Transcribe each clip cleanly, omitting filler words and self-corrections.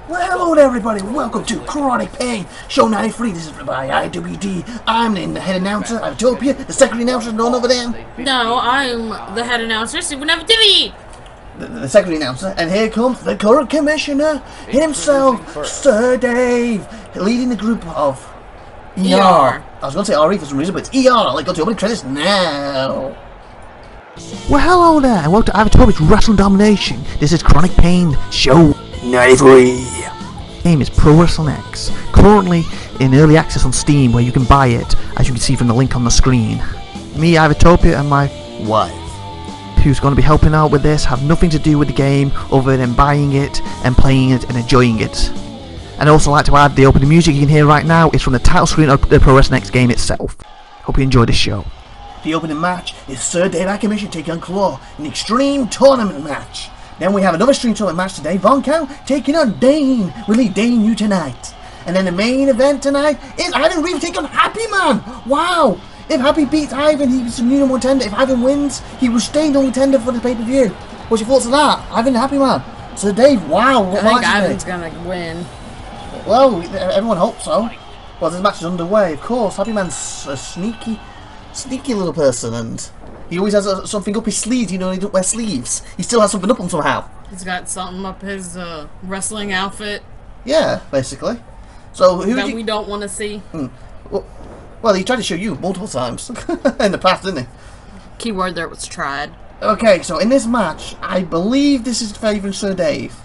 Well, hello there, everybody. Welcome to Kronic Pain, Show 93. This is by IWD. I'm the head announcer, IVATOPIA. The secretary announcer, none over there. No, I'm the head announcer, SupernovaTiffy. The secretary announcer. And here comes the current commissioner himself, Sir Dave, leading the group of ER. I was going to say RE for some reason, but it's ER. Let's go to opening credits now. Well, hello there, and welcome to IVATOPIA'S Wrestling Domination. This is Kronic Pain, Show 93. Game is Pro Wrestling X, currently in early access on Steam, where you can buy it, as you can see from the link on the screen. Me, IVATOPIA, and my wife, who's going to be helping out with this, have nothing to do with the game other than buying it and playing it and enjoying it. And I'd also like to add, the opening music you can hear right now is from the title screen of the Pro Wrestling X game itself. Hope you enjoy this show. The opening match is Sir Dave Commission taking on Claw in the Extreme Tournament match. Then we have another Extreme Tournament match today. Von Count taking on Dane. We'll leave Dane you tonight. And then the main event tonight is Ivan Reeve taking on Happy Man. Wow! If Happy beats Ivan, he's the new number one tender. If Ivan wins, he will stay number one tender for the pay-per-view. What's your thoughts on that? Ivan the Happy Man. Sir Dave, wow. I think Ivan's gonna win. Well, everyone hopes so. Well, this match is underway, of course. Happy Man's a sneaky little person, and he always has something up his sleeves. You know, he doesn't wear sleeves. He still has something up him somehow. He's got something up his wrestling outfit. Yeah, basically. So who that we don't want to see. Well, he tried to show you multiple times in the past, didn't he? Keyword there was tried. Okay, so in this match, I believe this is favouring Sir Dave.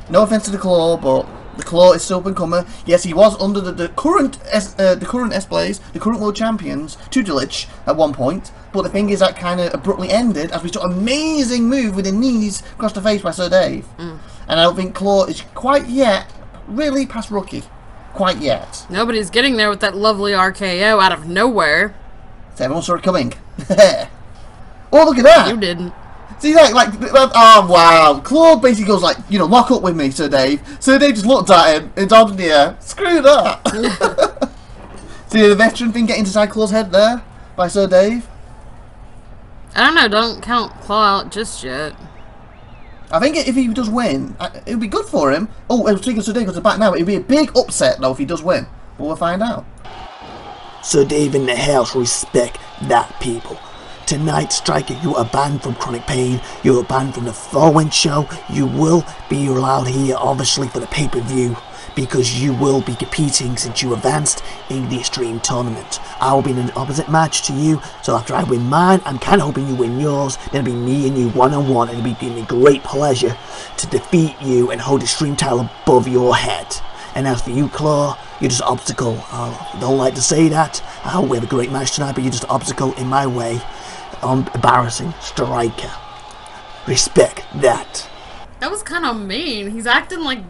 No offense to the Claw, but the Claw is still up and comer. Yes, he was under the current S-Blaze, the current world champions, tutelage at one point. But the thing is, that kind of abruptly ended as we saw an amazing move with the knees across the face by Sir Dave. And I don't think Claw is quite yet really past rookie. Quite yet. Nobody's getting there with that lovely RKO out of nowhere. So everyone saw it coming. Oh, look at that! You didn't. See that, like, oh wow. Claw basically goes like, you know, lock up with me, Sir Dave. Sir Dave just looked at him and arms in the air. Screw that. See the veteran thing getting inside Claw's head there by Sir Dave? I don't know, don't count Claw out just yet. I think if he does win, it would be good for him. Oh, speaking of Sir Dave, goes back now. It would be a big upset, though, if he does win. But we'll find out. Sir Dave in the house, respect that, people. Tonight, Striker, you are banned from Kronic Pain. You are banned from the following show. You will be allowed here, obviously, for the pay-per-view, because you will be competing since you advanced in the Extreme Tournament. I will be in an opposite match to you, so after I win mine, I'm kind of hoping you win yours. Then it'll be me and you one-on-one, and it'll be giving me great pleasure to defeat you and hold the Extreme title above your head. And as for you, Claw, you're just an obstacle. I don't like to say that. I hope we have a great match tonight, but you're just an obstacle in my way. Embarrassing Striker. Respect that. That was kind of mean. He's acting like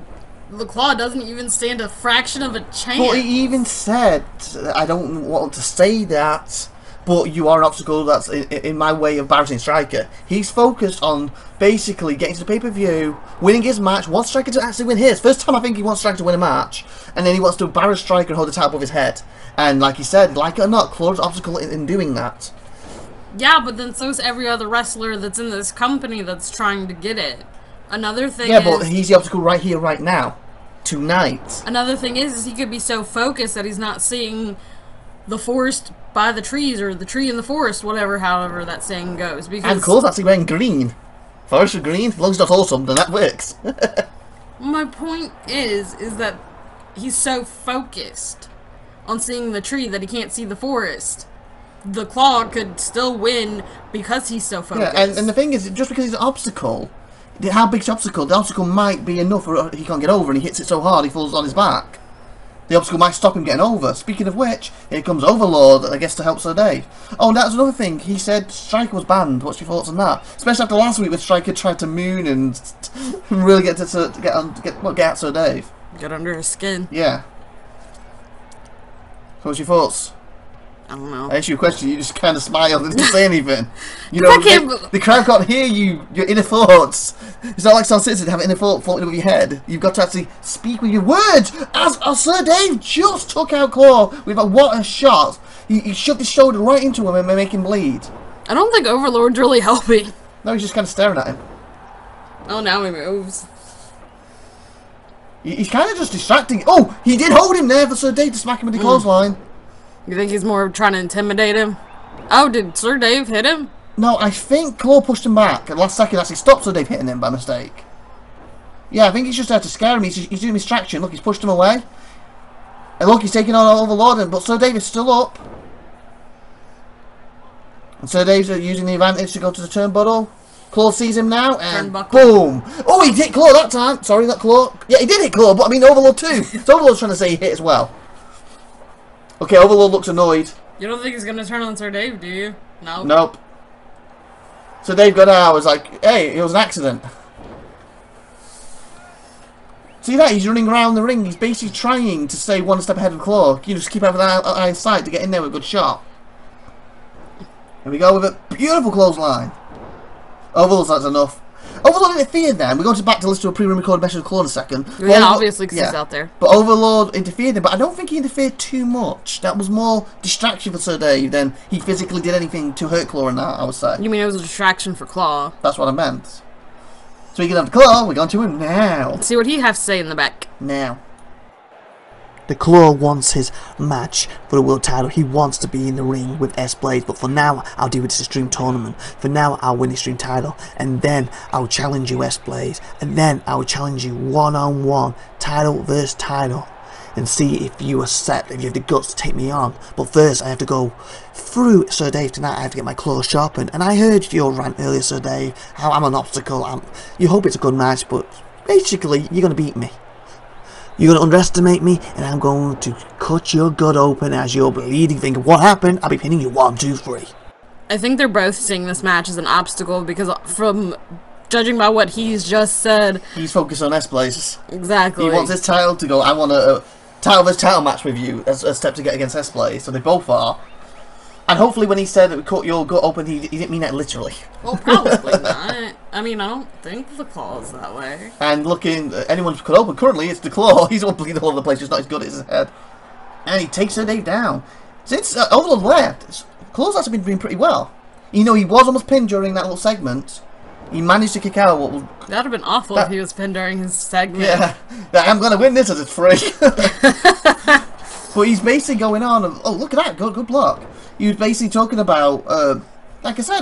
the Claw doesn't even stand a fraction of a chance. But he even said, I don't want to say that, but you are an obstacle that's in my way of embarrassing Striker. He's focused on basically getting to the pay-per-view, winning his match, wants Striker to actually win his. First time I think he wants Striker to win a match, and then he wants to embarrass Striker and hold the title above his head. And like he said, like it or not, Claw's an obstacle in doing that. Yeah, but then so's every other wrestler that's in this company that's trying to get it. Another thing is... Yeah, but he's the obstacle right here, right now. Tonight. Another thing is he could be so focused that he's not seeing the forest by the trees, or the tree in the forest, however that saying goes. Because and Claw's actually wearing green. Forest with green? As long as it's not awesome, then that works. My point is that he's so focused on seeing the tree that he can't see the forest. The Claw could still win because he's so focused. Yeah, and the thing is, just because he's an obstacle, how big's the obstacle? The obstacle might be enough or he can't get over, and he hits it so hard he falls on his back. The obstacle might stop him getting over. Speaking of which, here comes Overlord, I guess, to help Sir Dave. Oh, and that's another thing. He said Striker was banned. What's your thoughts on that? Especially after last week when Striker tried to moon and really get at Sir Dave. Get under his skin. Yeah. So what's your thoughts? I don't know. I asked you a question, you just kind of smiled and didn't say anything. You know, the crowd can't hear your inner thoughts. It's not like some citizens have inner thought floating over your head. You've got to actually speak with your words. As Sir Dave just took out Claw with what a shot. He shoved his shoulder right into him and made him bleed. I don't think Overlord's really helping. No, he's just kind of staring at him. Oh, now he moves. He's kind of just distracting. Oh, he did hold him there for Sir Dave to smack him with the clothesline. You think he's more trying to intimidate him? Oh, did Sir Dave hit him? No, I think Claw pushed him back. At the last second, actually stopped Sir Dave hitting him by mistake. Yeah, I think he's just there to scare him. He's doing distraction. Look, he's pushed him away. And look, he's taking on Overlord, but Sir Dave is still up. And Sir Dave's using the advantage to go to the turnbuckle. Claw sees him now, and boom! Oh, he hit Claw that time. Sorry, not Claw. Yeah, he did hit Claw, but I mean Overlord too. So Overlord's trying to say he hit as well. Okay, Overlord looks annoyed. You don't think he's going to turn on Sir Dave, do you? No. Nope. So Dave got out. Was like, hey, it was an accident. See that? He's running around the ring. He's basically trying to stay one step ahead of Claw. You just keep having that eye in sight to get in there with a good shot. Here we go with a beautiful clothesline. Overlord's that's enough. Overlord interfered then. We're going back to listen to a pre-recorded message of Claw in a second. Yeah, obviously, because he's out there. But Overlord interfered there, but I don't think he interfered too much. That was more distraction for Sir Dave than he physically did anything to hurt Claw in that, I would say. You mean it was a distraction for Claw? That's what I meant. Speaking of the Claw, we're going to him now. Let's see what he has to say in the back. Now. The Claw wants his match for the world title. He wants to be in the ring with S-Blade, but for now, I'll do this Extreme Tournament. For now, I'll win the Extreme title, and then I'll challenge you S-Blade, and then I'll challenge you one-on-one, title versus title, and see if you are set, if you have the guts to take me on. But first, I have to go through Sir Dave tonight. I have to get my claws sharpened, and I heard your rant earlier, Sir Dave, how I'm an obstacle. You hope it's a good match, but basically, you're going to beat me. You're going to underestimate me, and I'm going to cut your gut open as you're bleeding, thinking, what happened? I'll be pinning you 1, 2, 3. I think they're both seeing this match as an obstacle because from judging by what he's just said... He's focused on S-Blaze. Exactly. He wants his title to go, I want a title versus title match with you as a step to get against S-Blaze, so they both are. And hopefully when he said that we cut your gut open, he didn't mean that literally. Well, probably not. I mean, I don't think the Claw's that way. And looking, anyone cut open, currently it's the Claw. He's all bleeding all over the place, just not as good as his head. And he takes Sir Dave down. Since Overlord left, Claw's actually been doing pretty well. You know, he was almost pinned during that little segment. He managed to kick out what was... That would have been awful if he was pinned during his segment. Yeah, I'm going to win this as it's free. But he's basically going on, and, oh, look at that, good block. He was basically talking about, like I said,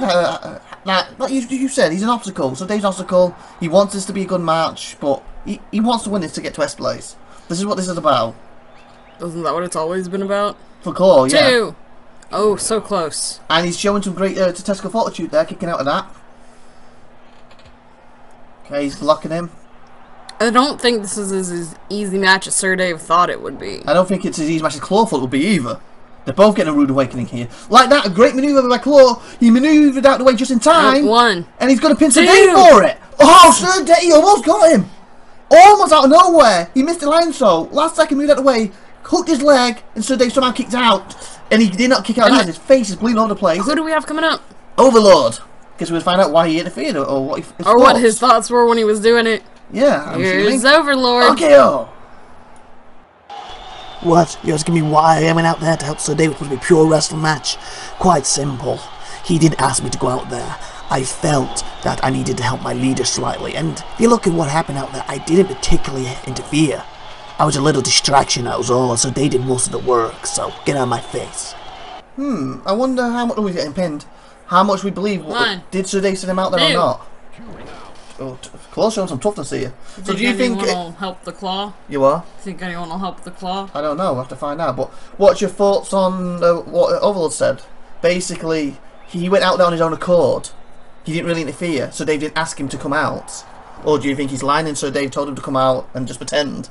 like you said, he's an obstacle. So Dave's an obstacle. He wants this to be a good match, but he wants to win this to get to S-Blaze. This is what this is about. Isn't that what it's always been about? For Claw, yeah. 2! Oh, so close. And he's showing some great testicle fortitude there, kicking out of that. Okay, he's blocking him. I don't think this is as easy match as Sir Dave thought it would be. I don't think it's as easy match as Claw thought it would be either. They're both getting a rude awakening here. Like that, a great manoeuvre by Claw. He manoeuvred out the way just in time. 1. And he's going to pin Sir Dave for it. Oh, Sir Dave, he almost got him. Almost out of nowhere. He missed the line, so last second moved out the way, hooked his leg, and Sir Dave somehow kicked out. And he did not kick out. His face is bleeding all over the place. Who do we have coming up? Overlord. Guess we'll find out why he interfered or what what his thoughts were when he was doing it. Yeah, I'm Here's Overlord. Okay, oh. What? You're asking me why I went out there to help Sir Dave? It was a pure wrestling match. Quite simple. He didn't ask me to go out there. I felt that I needed to help my leader slightly, and if you look at what happened out there, I didn't particularly interfere. I was a little distraction, that was all, so they did most of the work, so get out of my face. I wonder how much we're getting pinned. How much we believe. Did Sir Dave send him out there or not? Oh, Claw's showing some toughness here. So do you think anyone will help the Claw? You are? Think anyone will help the Claw? I don't know. We'll have to find out. But what's your thoughts on what Overlord said? Basically, he went out there on his own accord. He didn't really interfere, so Dave didn't ask him to come out. Or do you think he's lying and so Dave told him to come out and just pretend?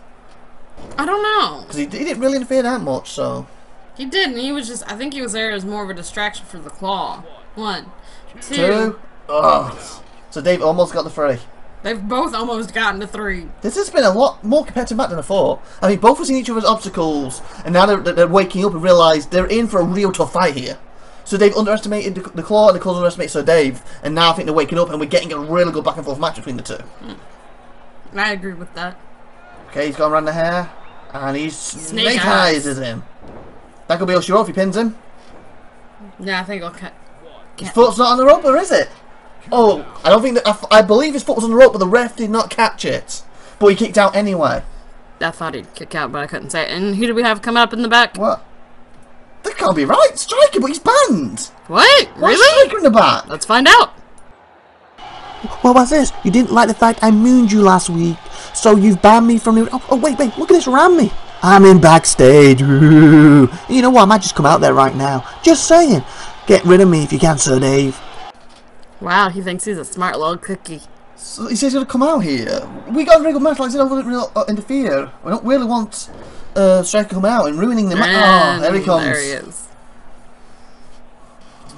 I don't know. Because he didn't really interfere that much, so... He didn't. He was just... I think he was there as more of a distraction for the Claw. 1, 2. 2. Oh. So Dave almost got the 3. They've both almost gotten to 3. This has been a lot more competitive match than I thought. I mean, both have seen each other's obstacles, and now they're waking up and realise they're in for a real tough fight here. So they've underestimated the Claw, and the Claw's underestimated Sir Dave, and now I think they're waking up, and we're getting a really good back and forth match between the two. I agree with that. Okay, he's gone around the hair, and he's snake eyes him. That could be Oshiro if he pins him. Yeah, I think I'll cut. His foot's not on the rope, or is it? Oh, I don't think that. I believe his foot was on the rope, but the ref did not catch it. But he kicked out anyway. I thought he'd kick out, but I couldn't say it. And who do we have coming up in the back? What? That can't be right. Striker, but he's banned. What? Why is Really? Striker in the back? Let's find out. What was this? You didn't like the fact I mooned you last week, so you've banned me from the... Oh, wait, look at this around me. I'm in backstage. Ooh. You know what? I might just come out there right now. Just saying. Get rid of me if you can, Sir Dave. Wow, he thinks he's a smart little cookie. So he says he's going to come out here. We got a very good match. Like I said, I wouldn't really interfere. We don't really want Striker to come out and ruining the match. Oh, there he comes. There he is.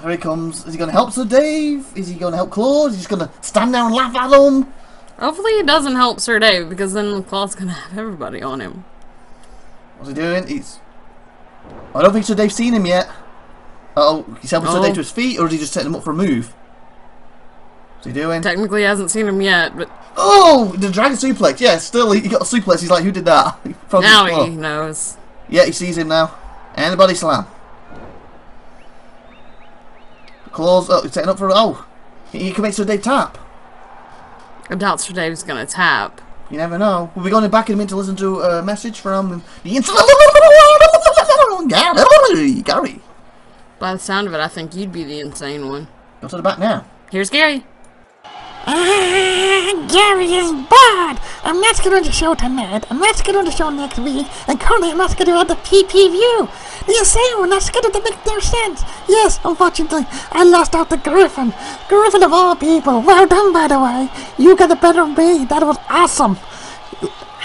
Here he comes. Is he going to help Sir Dave? Is he going to help Claude? Is he just going to stand there and laugh at him? Hopefully he doesn't help Sir Dave, because then Claude's going to have everybody on him. What's he doing? I don't think Sir Dave's seen him yet. Uh oh, he's helping Sir Dave to his feet, or is he just setting him up for a move? What's he doing? Technically he hasn't seen him yet, but... Oh! The dragon suplex. Yeah, still, he got a suplex. He's like, who did that? Now he knows. Yeah, he sees him now. And the body slam. Claws. Oh, he's setting up for... Oh! He can make Sir Dave tap. I doubt Sir Dave's going to tap. You never know. We'll be going back in a minute to listen to a message from the Gary. By the sound of it, I think you'd be the insane one. Go to the back now. Here's Gary. Gary is bad. I'm not going to show tonight. I'm not going to show next week. And currently I'm not going to have the PPV. The insane one, that's going to make no sense. Yes, unfortunately, I lost out to Griffin. Griffin of all people. Well done, by the way. You got the better of me. That was awesome.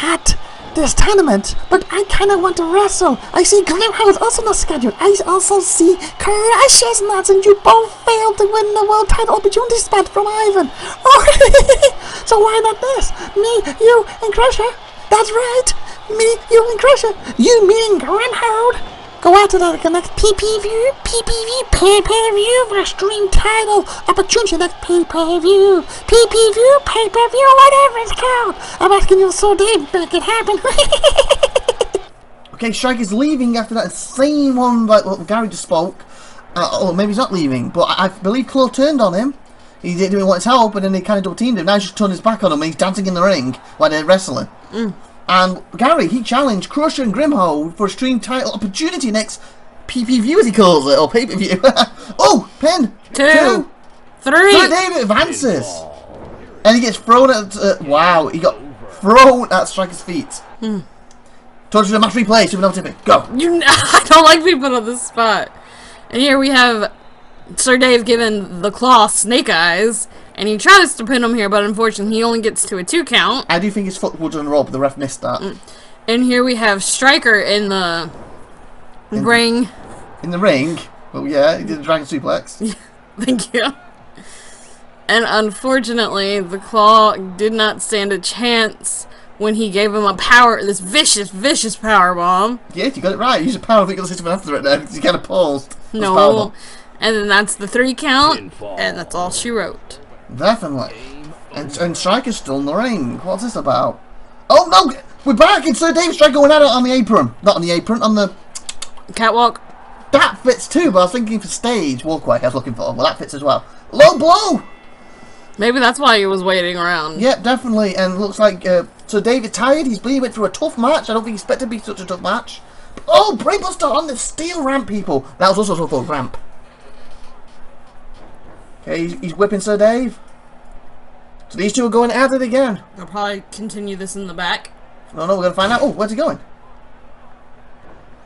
At this tournament, but I kind of want to wrestle. I see Glimmer is also not scheduled. I also see Crash Chestnuts, and you both failed to win the world title opportunity spot from Ivan. Oh, so why not this? Me, you, and Crusher. That's right. Me, you, and Crusher. You, me, and Grimhold. Go out to the next pay-per-view for stream title opportunity, next pay-per-view, pay-per-view, whatever it's called. I'm asking you so Dave to make it happen. Okay, Striker's leaving after that insane one like what Gary just spoke. Or maybe he's not leaving, but I believe Claude turned on him. He didn't want his help, and then they kind of double teamed him. Now he's just turned his back on him, and he's dancing in the ring while they're wrestling. And Gary, he challenged Crusher and Grimhold for a stream title opportunity next PPV, as he calls it, or pay-per-view. Oh, pin. 2, 3. So David advances. And he gets thrown at... wow, he got thrown at Striker's feet. Told you the match replay, SupernovaTiffy. Go. I don't like being put on this spot. And here we have Sir Dave giving the Claw snake eyes. And he tries to pin him here, but unfortunately he only gets to a 2 count. I do think his foot was on the rope, but the ref missed that. And here we have Striker in the ring. In the ring? Well, yeah, he did the dragon suplex. Thank you. And unfortunately, the Claw did not stand a chance when he gave him this vicious power bomb. Yeah, you got it right. You used a power, I think you'll system after it now, because you kind of paused. No. And then that's the 3 count, and that's all she wrote. Definitely. And Striker's still in the ring. What's this about? Oh no! We're back! It's Sir Dave Striker going at it on the apron. Not on the apron, on the... Catwalk. That fits too, but I was thinking for stage walkway I was looking for. Well, that fits as well. Low blow! Maybe that's why he was waiting around. Yep, definitely. And looks like Sir Dave is tired. He went through a tough match. I don't think he expected to be such a tough match. Oh, Brainbuster on the steel ramp, people. That was also a ramp. Okay, he's whipping Sir Dave. So these two are going at it again. They'll probably continue this in the back. No, we're going to find out. Oh, where's he going?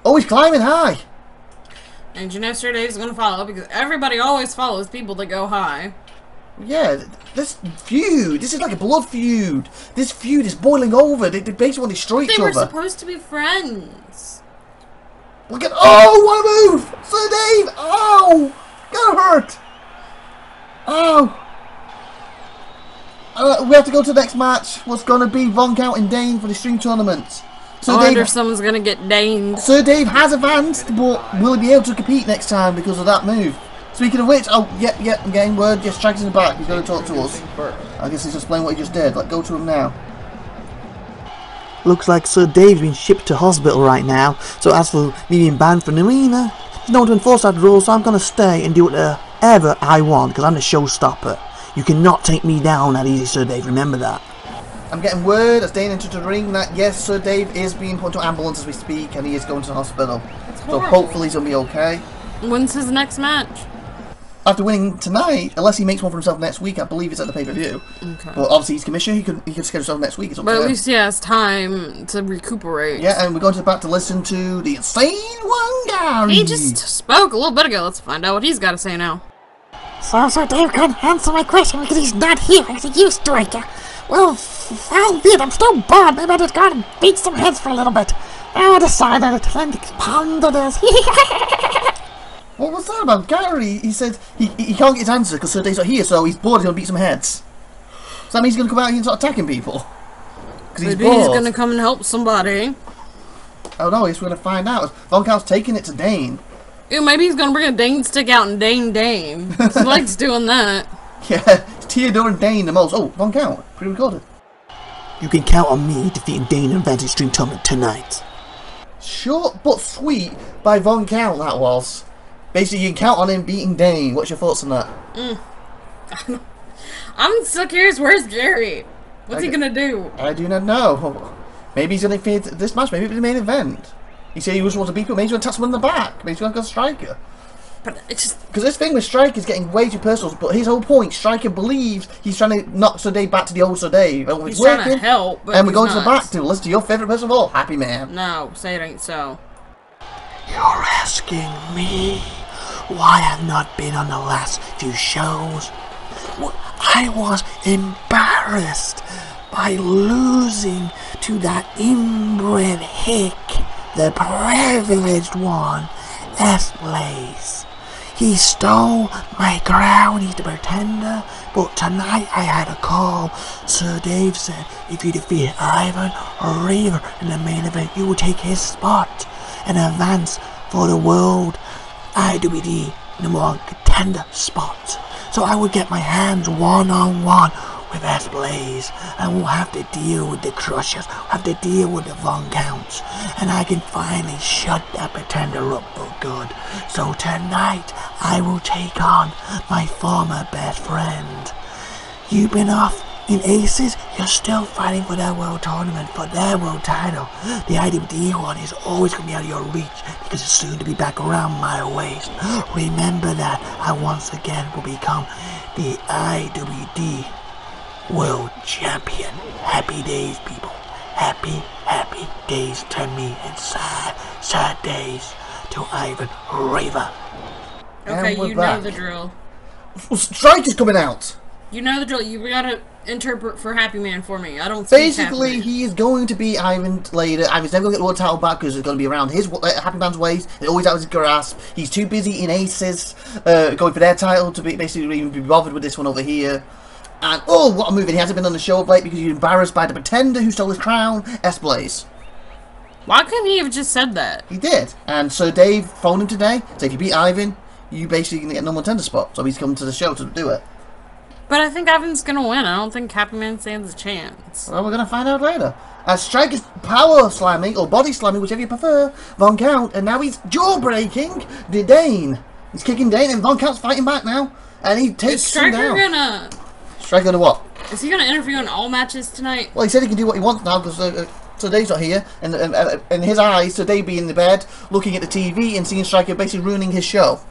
Oh, he's climbing high. And you know Sir Dave's going to follow, because everybody always follows people that go high. Yeah, this feud, this is like a blood feud. This feud is boiling over. They basically want to destroy each other. They were supposed to be friends. Look at... Oh, what a move! Sir Dave! Oh! Got hurt! Oh! We have to go to the next match. What's going to be Von Count and Dane for the stream tournament. I wonder if someone's going to get Daned. Sir Dave has advanced, but will he be able to compete next time because of that move? Speaking of which, oh, yep, I'm getting word. Yes, Striker's in the back. He's going to talk to us. I guess he's explaining what he just did. Let's go to him now. Looks like Sir Dave's been shipped to hospital right now. So as for me being banned from the arena, there's no one to enforce that rule, so I'm going to stay and do whatever I want, because I'm the showstopper. You cannot take me down that easy, Sir Dave. Remember that. I'm getting word as Dane entered the ring that yes, Sir Dave is being put into an ambulance as we speak, and he is going to the hospital. So hopefully he's going to be okay. When's his next match? After winning tonight, unless he makes one for himself next week, I believe it's at the pay-per-view. Okay. But obviously he's commissioner, he could schedule himself next week. It's up But to at him. least he has time to recuperate. Yeah, and we're going back to listen to the Insane One Gary. He just spoke a little bit ago. Let's find out what he's got to say now. So Dave can't answer my question because he's not here. He's a youth striker. Well, albeit I'm still bored. Maybe I just gotta beat some heads for a little bit. I decided to ponder this. What was that about Gary? He said he can't get his answer because Sir Dave's not here, so he's bored, he's going to beat some heads. So that means he's going to come out here and start attacking people? Because he's Maybe bored. he's going to come and help somebody. Oh no, I guess we're going to find out. Von Count's taking it to Dane. Ew, maybe he's going to bring a Dane stick out and Dane. He likes doing that. Yeah, it's Theodore and Dane the most. Oh, Von Count, pre-recorded. You can count on me defeating Dane in Advanced Extreme Tournament tonight. Short but sweet by Von Count, that was. Basically, you can count on him beating Dane. What's your thoughts on that? I'm so curious, where's Gary? What's he going to do? I do not know. Maybe he's going to defeat this match. Maybe it's the main event. He said he was want to beat people. Maybe he's going to attack someone in the back. Maybe he's going to go Striker. But it's just... Because this thing with Striker is getting way too personal. But his whole point, Striker believes he's trying to knock Sir Dave back to the old Sir Dave. And He's trying to help, but and we're going to not. the back to listen to your favourite person of all, Happy Man. No, say it ain't so. You're asking me why I've not been on the last few shows? Well, I was embarrassed by losing to that inbred hick, the privileged one, S-Blaze. He stole my crown, he's the pretender, but tonight I had a call. Sir Dave said if you defeat Ivan or Reaver in the main event, you will take his spot and advance for the world IWD number 1 contender spot. So I would get my hands one-on-one with S-Blaze. I won't have to deal with the Crushers, I have to deal with the Von Counts, and I can finally shut that pretender up for good. So tonight I will take on my former best friend. You've been off in Aces, you're still fighting for that world tournament, for their world title. The IWD one is always going to be out of your reach because it's soon to be back around my waist. Remember that I once again will become the IWD World Champion. Happy days, people. Happy, happy days to me and sad, sad days to Ivan Reaver. Okay, And we're you back. know the drill. Striker's coming out. You know the drill. You gotta interpret for Happy Man for me. I don't speak Basically, Happy Man. he is going to beat Ivan later. Ivan's never going to get the world title back because it's going to be around his Happy Man's waist. It's always out of his grasp. He's too busy in Aces, going for their title to be basically even be bothered with this one over here. And oh, what a move! And he hasn't been on the show of late because he's embarrassed by the pretender who stole his crown, S-Blaze. Why couldn't he have just said that? He did. And so Dave phoned him today. So if you beat Ivan, you basically can get number 1 tender spot. So he's come to the show to do it. But I think Ivan's gonna win. I don't think Happy Man stands a chance. Well, we're going to find out later. As Striker's power slamming, or body slamming, whichever you prefer, Von Count, and now he's jaw breaking the Dane. He's kicking Dane, and Von Count's fighting back now. And he Is takes him Striker down. gonna... Striker gonna what? Is he gonna interfere in all matches tonight? Well, he said he can do what he wants now because Sir Dave's not here. And in his eyes, Sir Dave being in the bed, looking at the TV and seeing Striker basically ruining his show.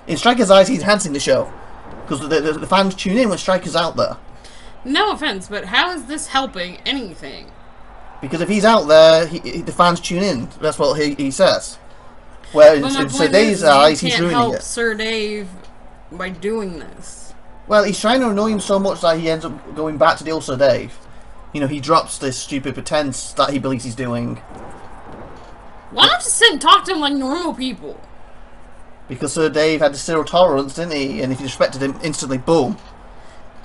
In Striker's eyes, he's enhancing the show. Because the fans tune in when Striker's out there. No offense, but how is this helping anything? Because if he's out there, the fans tune in. That's what he says. Where But my in Sir point Dave's is, eyes, you he's can't ruining help it. Sir Dave by doing this. Well, he's trying to annoy him so much that he ends up going back to the old Sir Dave. You know, he drops this stupid pretense that he believes he's doing. Why not just sit and talk to him like normal people? Because Sir Dave had the zero tolerance, didn't he? And if you respected him, instantly, boom.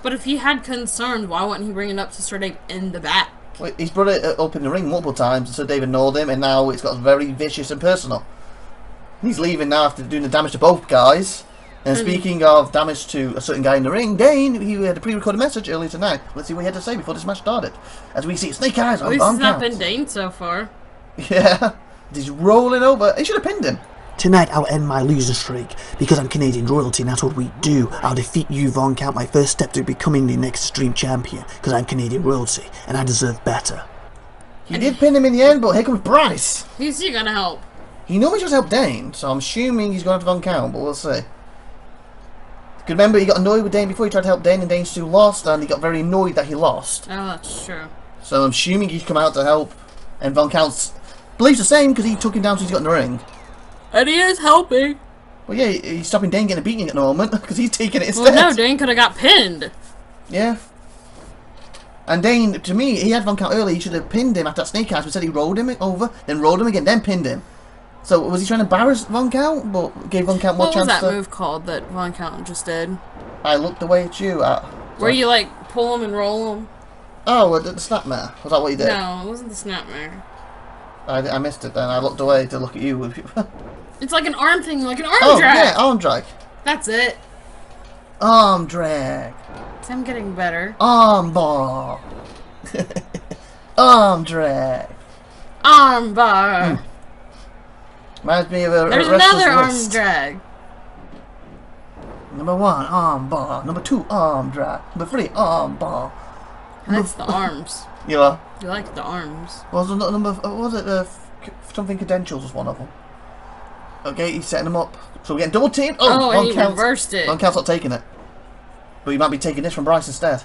But if he had concerns, why wouldn't he bring it up to Sir Dave in the back? Well, he's brought it up in the ring multiple times, and Sir Dave ignored him, and now it's got very vicious and personal. He's leaving now after doing the damage to both guys. And speaking of damage to a certain guy in the ring, Dane, he had a pre-recorded message earlier tonight. Let's see what he had to say before this match started. As we see Snake Eyes At on least it's not Counts. been Dane so far. Yeah, he's rolling over. He should have pinned him. Tonight I'll end my losing streak, because I'm Canadian royalty and that's what we do. I'll defeat you, Von Count, my first step to becoming the next Extreme Champion, because I'm Canadian royalty and I deserve better. He did pin him in the end, but here comes Bryce. Who's he gonna help? He normally just help Dane, so I'm assuming he's going to have Von Count, but we'll see. Remember, he got annoyed with Dane before he tried to help Dane, and Dane still lost, and he got very annoyed that he lost. Oh, that's true. So I'm assuming he's come out to help, and Von Count believes the same because he took him down so he's got in the ring. And he is helping. Well, yeah, he's stopping Dane getting a beating at the moment because he's taking it instead. Well, no, Dane could have got pinned. Yeah. And Dane, to me, he had Von Count early. He should have pinned him after that snake eyes, but said he rolled him over, then rolled him again, then pinned him. So was he trying to embarrass Von Count, but gave Von Count more chance? What was that move called that Von Count just did? I looked away at you. Where you like pull him and roll him? Oh, the snapmare. Was that what you did? No, it wasn't the snapmare. I missed it then. I looked away to look at you. It's like an arm thing, like an arm drag. Yeah, arm drag. That's it. Arm drag. I'm getting better. Arm bar. Arm drag. Arm bar. Reminds me of a There's wrestler's another arm list. drag. Number 1, arm bar. Number 2, arm drag. Number 3, arm bar. That's the arms. You know? You like the arms. Was it number? Was it something credentials was one of them? Okay, he's setting them up. So we're getting double teamed. Oh, and he Count's, reversed it. Von Count's not taking it, but he might be taking this from Bryce instead.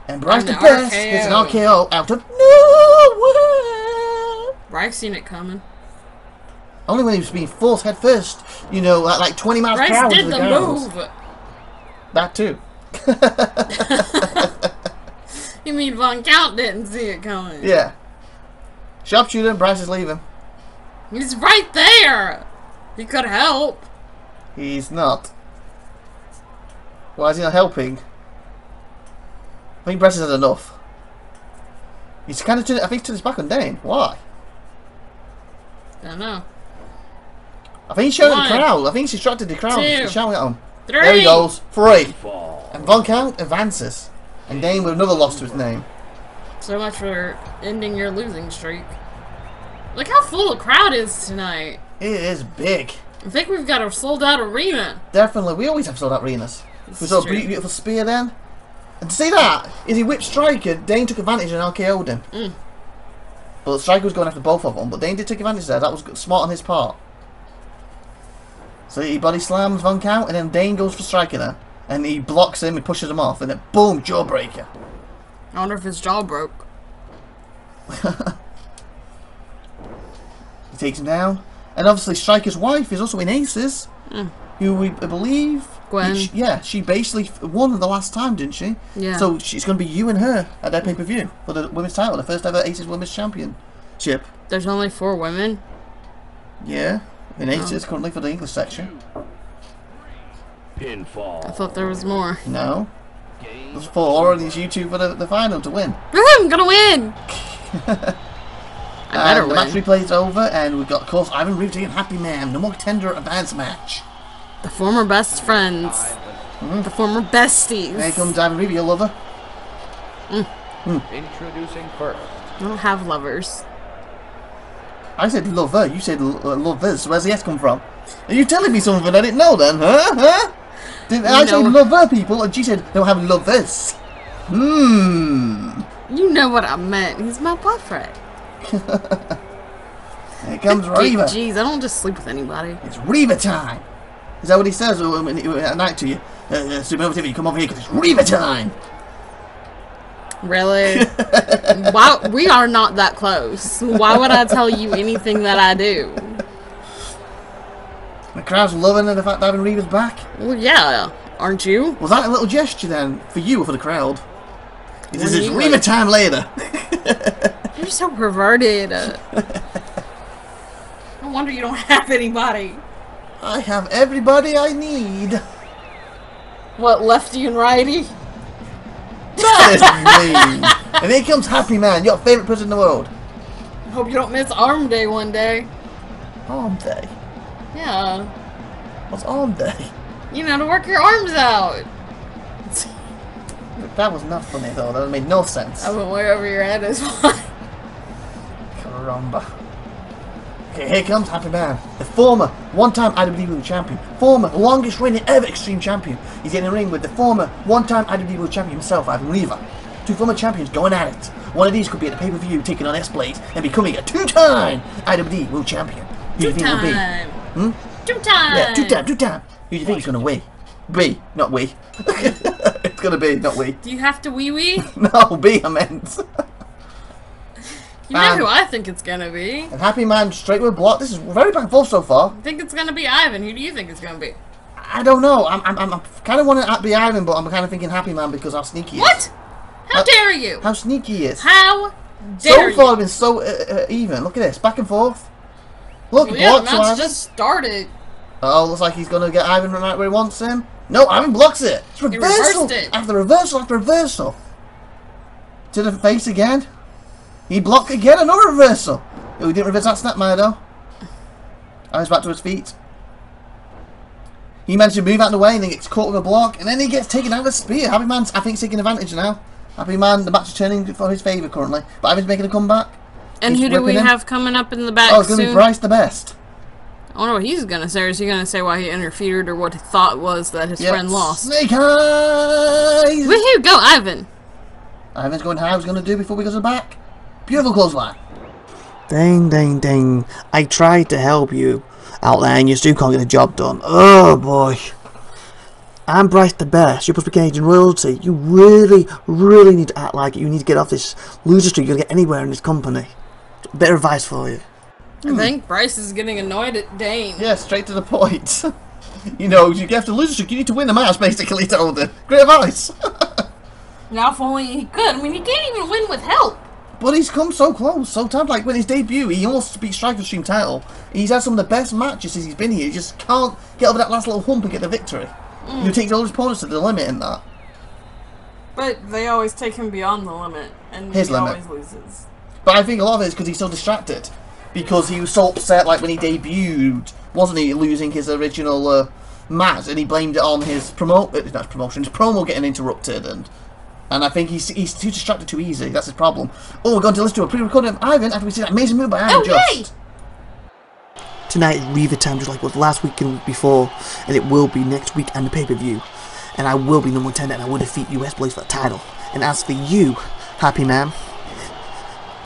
And Bryce the best gets an RKO out of nowhere. Bryce seen it coming. Only when he was being forced head first, you know, at like 20 miles per hour. Bryce did the ground. move. That too. You mean Von Count didn't see it coming? Yeah. Sharpshooter, Bryce is leaving. He's right there. He could help. He's not. Why is he not helping? I think Bryce has had enough. He's kind of turned, I think, turned his back on Dane. Why? Don't know. I think he's shouting at the crowd. I think he's distracted the crowd. He's shouting at him. 3. There he goes. 3. And Von Count advances. And Dane with another loss to his name. So much for ending your losing streak. Look how full the crowd is tonight. It is big. I think we've got a sold out arena. Definitely. We always have sold out arenas. We saw a beautiful spear then. And to see that, is he whipped Striker, Dane took advantage and RKO'd him. But Striker was going after both of them, but Dane did take advantage there. That was smart on his part. So he body slams Von Count, and then Dane goes for Striker then. And he blocks him, he pushes him off, and then boom, jawbreaker. I wonder if his jaw broke. He takes him down. And obviously Striker's wife is also in Aces, who we believe... Gwen. She basically won the last time, didn't she? Yeah. So she's going to be you and her at their pay-per-view for the women's title, the first ever Aces Women's Championship. There's only 4 women? Yeah, in Aces currently for the English section. Pinfall. I thought there was more. No. There's 4, and it's you 2 for the final to win. I'm gonna win! I better the win. match replay is over, and we've got, of course, Ivan Reeve taking Happy Man. No more tender advance match. The former best friends. The former besties. Here comes Ivan Reeve, your lover. Introducing first. I don't have lovers. I said lover, you said lovers. So where's the S come from? Are you telling me something I didn't know then, huh? I said lover people, and she said they don't have lovers. You know what I meant. He's my boyfriend. Here comes Reva. Jeez, I don't just sleep with anybody. It's Reva time. Is that what he says at night to you? SupernovaTiffy, come over here because it's Reva time. Really? Why? We are not that close. Why would I tell you anything that I do? The crowd's loving the fact that Ivan Reva's back. Well, yeah. Aren't you? Was that a little gesture then for you or for the crowd? This is you Reva time later. You're so perverted. No wonder you don't have anybody. I have everybody I need. What, lefty and righty? That is mean. And here comes Happy Man, your favourite person in the world. I hope you don't miss Arm Day one day. Arm Day? Yeah. What's Arm Day? You know, to work your arms out. That was not funny though, that made no sense. I went way over your head as well. Caramba. Okay, here comes Happy Man, the former one-time IWD World Champion, former longest reigning ever Extreme Champion. He's in the ring with the former one-time IWD World Champion himself, Ivan Reaver. Two former champions going at it. One of these could be at the pay-per-view taking on S-Blade and becoming a two-time IWD World Champion. Who do you think will be? Two-time! Yeah, two-time. Who do you think is going to win? Be, not we. It's going to be, not we. Do you have to wee-wee? No, be, I meant. You know who I think it's gonna be. And Happy Man straight with a block. This is very back and forth so far. I think it's gonna be Ivan. Who do you think it's gonna be? I don't know. I'm kind of wanting to be Ivan, but I'm kind of thinking Happy Man because how sneaky he is. What? How dare you? How sneaky he is. How dare you? So far, it's been so even. Look at this, back and forth. Look, Well, he yeah, blocks the match Ivan. just started. Oh, looks like he's gonna get Ivan right where he wants him. No, Ivan blocks it. It's reversal reversed it. after reversal after reversal. To the face again. He blocked again, another reversal. Oh, he didn't reverse that snapmare though. Ivan's back to his feet. He managed to move out of the way and then gets caught with a block, and then he gets taken out with a spear. Happy Man's, I think, taking advantage now. Happy Man, the match is turning for his favour currently, but Ivan's making a comeback. And He's who do we whipping him. have coming up in the back Oh, it's going to be soon? Bryce the Best. I wonder what he's gonna say. Or is he gonna say why he interfered or what he thought was that his friend lost? Snake Eyes! Woohoo! Go, Ivan! Ivan's going how he's going to do before we go to the back. Beautiful clothesline. Ding, ding, ding. I tried to help you out there and you still can't get the job done. Oh boy. I'm Bryce the Best. You're supposed to be Canadian royalty. You really, really need to act like it. You need to get off this loser streak. You'll get anywhere in this company. Bit of advice for you. I think Bryce is getting annoyed at Dane. Yeah, straight to the point. You know, you have to lose a streak. You need to win the match, basically, told him. Great advice. Now, if only he could. I mean, he can't even win with help. But he's come so close, so tight. Like, when his debut, he almost beat Striker's Stream title. He's had some of the best matches since he's been here. He just can't get over that last little hump and get the victory. He takes all his opponents to the limit in that. But they always take him beyond the limit, and His he limit. always loses. But I think a lot of it is because he's so distracted. Because he was so upset, like, when he debuted, wasn't he, losing his original match, and he blamed it on his promo getting interrupted, and I think he's too distracted too easy. That's his problem. Oh, we're going to listen to a pre-recording of Ivan after we see that amazing move by Ivan Just. Tonight is Reaver time, just like it was last week and the week before, and it will be next week and the pay-per-view. And I will be number 10 and I will defeat US Blaze for the title. And as for you, Happy Man,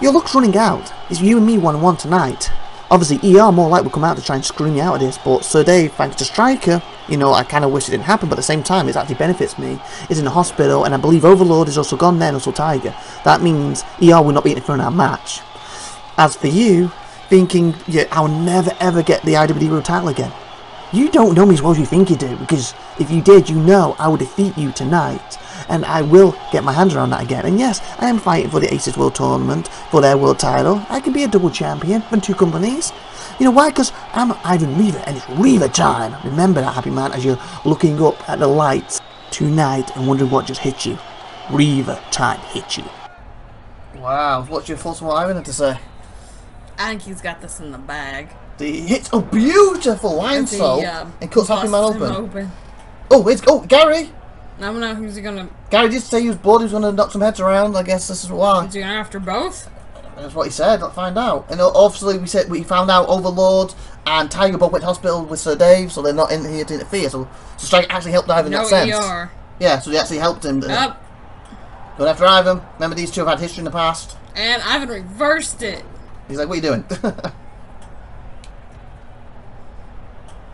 your luck's running out. It's you and me 1-1 tonight. Obviously, ER more likely will come out to try and screw me out of this, but Sir Dave, thanks to Striker, you know, I kind of wish it didn't happen, but at the same time, it actually benefits me. He's in the hospital, and I believe Overlord is also gone there, and also Tiger. That means ER will not be interfering in our match. As for you, thinking, yeah, I'll never ever get the IWD World title again. You don't know me as well as you think you do, because if you did, you know I will defeat you tonight. And I will get my hands around that again. And yes, I am fighting for the Aces World Tournament, for their world title. I can be a double champion from 2 companies. You know why? Because I'm Ivan Reaver, and it's Reaver time. Remember that, Happy Man, as you're looking up at the lights tonight and wondering what just hit you. Reaver time hit you. Wow, what's your thoughts on what Ivan had to say? I think he's got this in the bag. He hits a beautiful line saw and cuts Happy Man open. Oh, Gary! I don't know who's he gonna. Gary did say he was bored, he was going to knock some heads around. I guess this is why. Is he gonna after both? That's what he said. Let's find out. And obviously, we found out Overlord and Tiger both went to hospital with Sir Dave, so they're not in here to interfere. So Strike actually helped Ivan in that sense. ER. Yeah, so they actually helped him. Up. Going after Ivan. Remember, these two have had history in the past. And Ivan reversed it. He's like, "What are you doing?"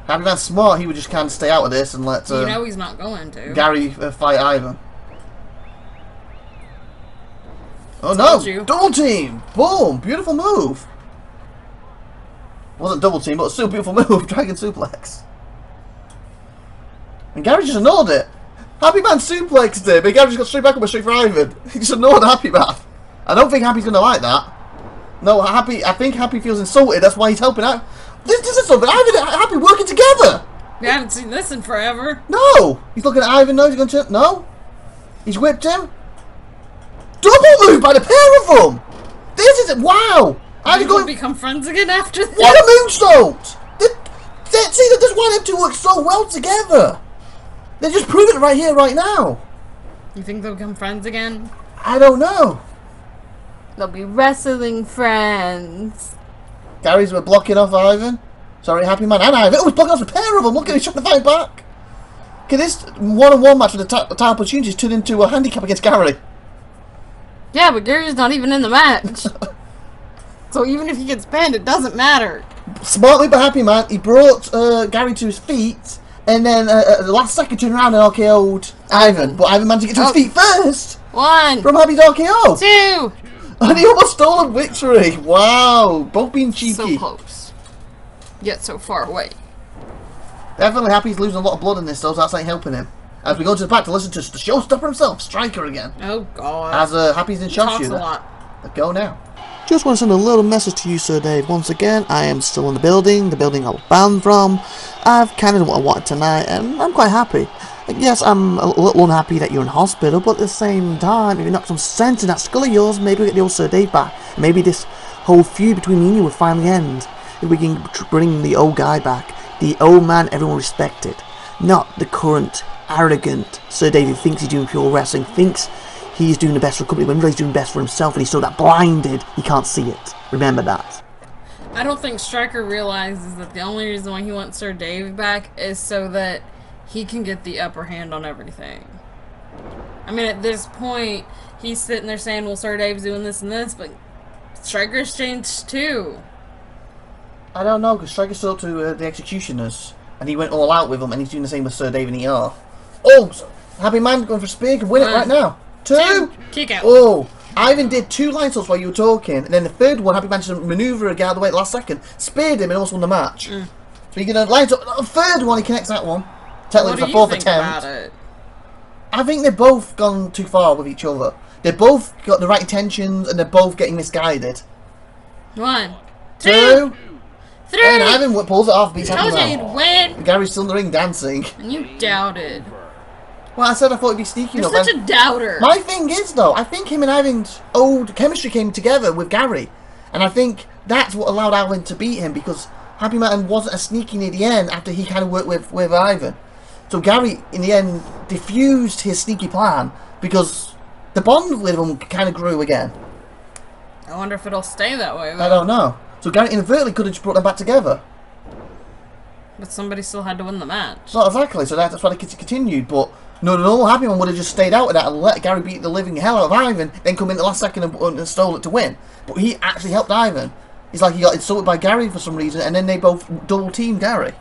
Happy Man's smart. He would just kind of stay out of this and let. You know he's not going to. Gary fight Ivan. Oh no! Double team! Boom! Beautiful move! Wasn't double team, but still beautiful move. Dragon suplex. And Gary just ignored it. Happy Man suplexed it, but Gary just got straight back up and straight for Ivan. He just ignored Happy Man. I don't think Happy's gonna like that. No, I think Happy feels insulted. That's why he's helping out. This is something. Ivan and Happy working together. We haven't seen this in forever. No! He's looking at Ivan. No, he's going to. No! He's whipped him. Double move by the pair of them! This is it. Wow! Are they going to become friends again after this? What a moonsault! See, that's why them two work so well together. They're just proving it right here, right now. You think they'll become friends again? I don't know. They'll be wrestling friends. Gary's blocking off Ivan. Sorry, Happy Man and Ivan. Oh, he's blocking off a pair of them. Look at him trying to fight back. Can this one-on-one match with the title opportunities turn into a handicap against Gary? Yeah, but Gary's not even in the match. So even if he gets pinned, it doesn't matter. Smartly by Happy Man, he brought Gary to his feet, and then at the last second turned around and RKO'd Ivan. But Ivan managed to get to his feet first. 1. From Happy's RKO. 2. And he almost stole a victory. Wow. Both being cheeky. So close. Yet so far away. Definitely Happy's losing a lot of blood in this, though, so that's not helping him. As we go to the back to listen to the showstopper himself, Striker again. Oh, God. As Happy's in charge of a lot. Go now. Just want to send a little message to you, Sir Dave. Once again, I am still in the building I was banned from. I've kind of done what I wanted tonight, and I'm quite happy. Yes, I'm a little unhappy that you're in hospital, but at the same time, if you knock some sense in that skull of yours, maybe we'll get the old Sir Dave back. Maybe this whole feud between me and you will finally end. If we can bring the old guy back. The old man everyone respected. Not the current, arrogant Sir Dave who thinks he's doing pure wrestling, thinks he's doing the best for the company, when really he's doing best for himself, and he's so that blinded, he can't see it. Remember that. I don't think Striker realizes that the only reason why he wants Sir Dave back is so that he can get the upper hand on everything. I mean, at this point, he's sitting there saying, well, Sir Dave's doing this and this, but Striker's changed too. I don't know, because Striker's still up to the Executioners, and he went all out with them, and he's doing the same with Sir Dave and ER. Oh, Happy Man going for a spear, can win it right now. 2. Kick out. Oh, Ivan did 2 line salts while you were talking, and then the third one, Happy Man just manoeuvre a guy out of the way at the last second, speared him, and almost won the match. Speaking of line salts, the third one, he connects that one. Technically, it's the 4th attempt. I think they've both gone too far with each other. They've both got the right intentions, and they're both getting misguided. 1, 2, 3. And Ivan pulls it off, beats Happy Told you Man. you'd win. Gary's still in the ring dancing. And you doubted. Well, I said I thought he'd be sneaky You're enough. such a doubter. My thing is, though, I think him and Ivan's old chemistry came together with Gary. And I think that's what allowed Ivan to beat him, because Happy Man wasn't as sneaky near the end after he kind of worked with Ivan. So Gary, in the end, diffused his sneaky plan, because the bond with him kind of grew again. I wonder if it'll stay that way, though. I don't know. So Gary inadvertently could have just brought them back together. But somebody still had to win the match. Not exactly, so that's why they continued, but no, the normal Happy Man would have just stayed out of that and let Gary beat the living hell out of Ivan, then come in the last second and stole it to win. But he actually helped Ivan. It's like he got insulted by Gary for some reason, and then they both double-teamed Gary.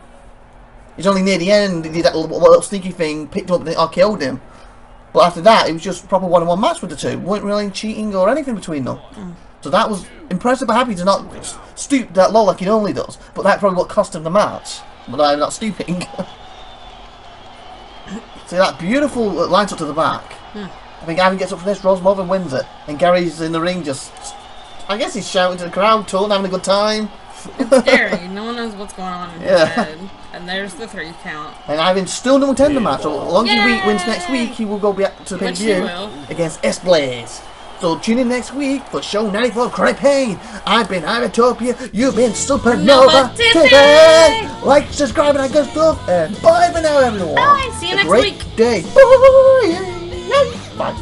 He's only near the end, he did that little sneaky thing, picked him up and killed him. But after that, it was just a proper one-on-one match with the two. Weren't really cheating or anything between them. So that was impressive, but Happy to not stoop that low like he normally does. But that's probably what cost him the match. But I'm not stooping. See that beautiful line up to the back. I think Ivan gets up for this, rolls him over and wins it. And Gary's in the ring just... I guess he's shouting to the crowd, talking, having a good time. It's scary. No one knows what's going on in his head. And there's the 3 count. And Ivan's still no contender match. So as long as he wins next week, he will go back to the pay-per-view against S-Blaze. So tune in next week for show 94 Chronic Pain. I've been IVATOPIA, you've been SupernovaTiffy. Like, subscribe, and I good stuff. And bye for now, everyone. Bye. See you next week. Great day. Bye.